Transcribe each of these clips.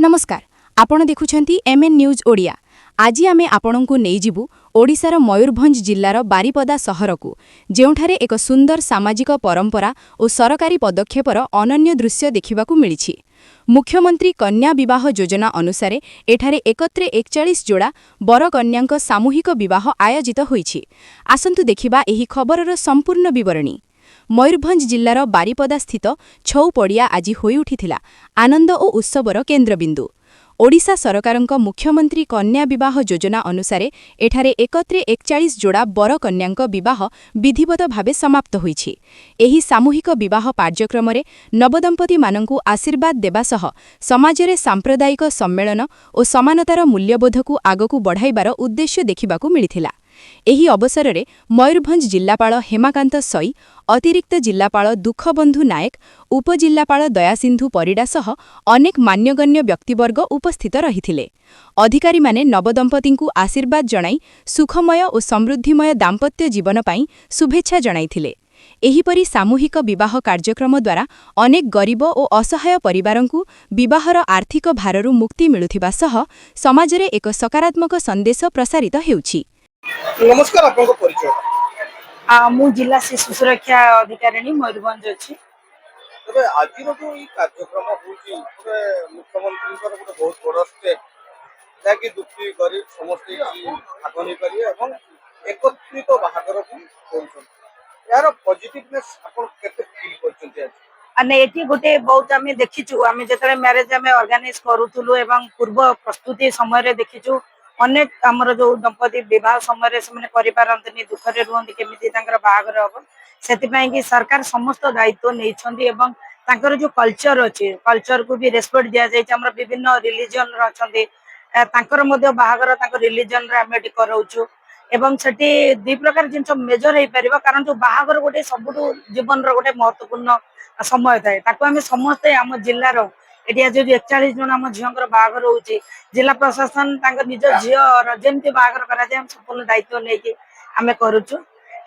नमस्कार आपण देखुछंती MN news Odia. आज आमे आपणंकु नेइजिबु ओडिसार मयूरभंज जिल्लार बारिपदा सहरकु जेउठारे एक सुंदर सामाजिक परंपरा और सरकारी पदक्षेपर अनन्य दृश्य देखिबाकु मिलिछि। मुख्यमंत्री कन्या विवाह योजना अनुसारे एठारे एकत्रे 41 जोड़ा बर कन्यांक सामूहिक विवाह आयोजित होइछि। आसंतु देखिबा एही खबरर संपूर्ण विवरणी। मयूरभंज जिल्लार बारिपदा स्थित छौ पड़िया आज होई उठिथिला आनंद और उत्सवर केन्द्रबिंदु। ओडिशा सरकारक मुख्यमंत्री कन्या विवाह योजना अनुसारे एठारे एकत्रे 41 जोड़ा बर कन्यांक विवाह विधिवत भावे समाप्त होइछि। एही सामूहिक विवाह कार्यक्रमरे नवदंपति मानंकु आशीर्वाद देबा सह समाजरे सांप्रदायिक सम्मेलन और समानतार मूल्यबोधकु आगकु बढ़ाइबार उद्देश्य देखिबाकु मिलिथिला। एही अवसररे मयूरभंज जिल्लापाल हेमाकांत सई, अतिरिक्त जिल्लापाल दुःखबंधु नायक, उपजिल्लापाल दयासिंधु परिडा सह अनेक मान्यगण्य व्यक्तिवर्ग उपस्थित रहिथिले। अधिकारी माने नवदंपतिंकु आशीर्वाद जणाई सुखमय और समृद्धिमय दाम्पत्य जीवन पाई शुभेच्छा जणाइथिले। एहीपरि सामूहिक विवाह कार्यक्रम द्वारा अनेक गरीब और असहाय परिवारंकु विवाहर आर्थिक भाररु मुक्ति मिलुथिबा सह समाजरे एक सकारात्मक संदेश प्रसारित हेउछि। नमस्कार, आपको परिचय। मु जिला शिशु सुरक्षा अधिकारी मयूरभंज अच्छी। तबे आज जो कार्यक्रम होची मुख्यमंत्री बहुत बड़ स्टेप ताकि दुखी गरीब समस्त भाग नहीं पारे एवं एकत्रित बाहागर यार पॉजिटिवनेस आपण केते फील करछन्ते आज अने एठी गोटे बहुत आमे देखिछु। आमे जेतरे मैरिज आमे ऑर्गेनाइज करूथुलु एवं पूर्व प्रस्तुति समय रे देखिछु अनेक हमर जो दंपति विवाह समय से परिपारंतनी दुखरे रुहंती केमिति तांकर बाहागर हबो सेति पई कि सरकार समस्त दायित्व नेइछंती एवं तांकर जो कल्चर अछि कल्चर को भी रेस्पेक्ट दिया जाय। हमर विभिन्न रिलीजन र अछंती तांकर मध्ये बाहागर तांकर रिलीजन रे आमे कराउछु एवं सेठी दुई प्रकार जिंस मेजर हे परिबा कारण जो बाहागर गोटे सबुठु जीवन रो गोटे महत्वपूर्ण समय थाए ताको आमे समस्त हम जिल्ला रो एटी आज 41 जन आम झीर बाहागर होची जिला प्रशासन निज झीर जमी बाहागर करा जाए संपूर्ण दायित्व नहीं आम करुचु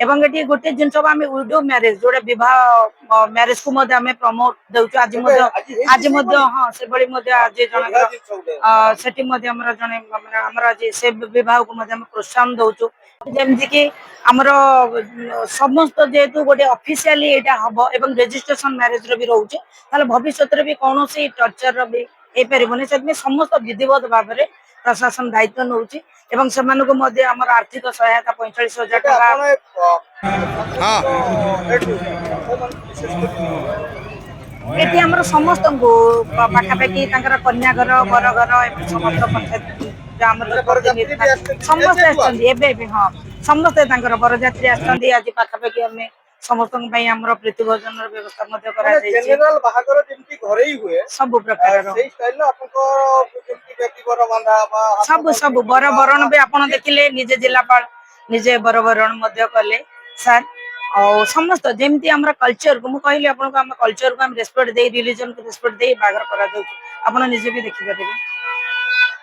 एवं ये गोटे जिन आम विडो मैरिज जोड़े विवाह मैरिज को प्रमोट देउछु। आज हाँ से आज जने से विवाह को प्रोत्साहन दउछु जेमति कि हमर समस्त जेतु गोटे ऑफिशियली एटा हबो एवं रजिस्ट्रेशन मैरिज रो भी रहउचे ताले भविष्य रे भी कोनोसी टर्चर रो भी ए परिबने से समस्त विधिवत भाव में प्रशासन दायित्व नउची एवं सेमानको मध्ये हमर आर्थिक सहायता 45,000 टका एटी हमर समस्त को पाखापाखि तांकर कन्या घर बर घर एवं समस्त पंचायत समस्त एबे हाँ समस्त बरजात्री आसती आज पाखापाखि आम समस्त प्रीति भोजन व्यवस्था सब प्रकार सब सब बर बरण भी आप देखिले निजे जिलापाल निजे बर बरण कले सर और समस्त जमी आम कल्चर को मुझे आपको आम कल्चर को रेस्पेक्ट दे रिलीजन को रेस्पेक्ट दे बागर कर आप निजे भी देखिपारे।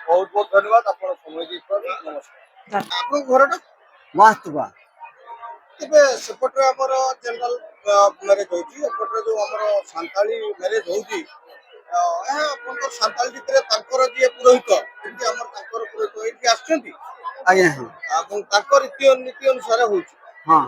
बहुत बहुत धन्यवाद आपण समय दी नमस्कार। आपको घरटा वास्तुवा तबे सेपटरे हमर जनरल मैरिज होची एपटरे जो हमर सांताली मैरिज होची आपण सांताली भितर तांकर जे पुरोहित जे हमर तांकर पुरोहित एठी आछंती आज्ञा आपण तांकर रीति नीति अनुसार होची। हां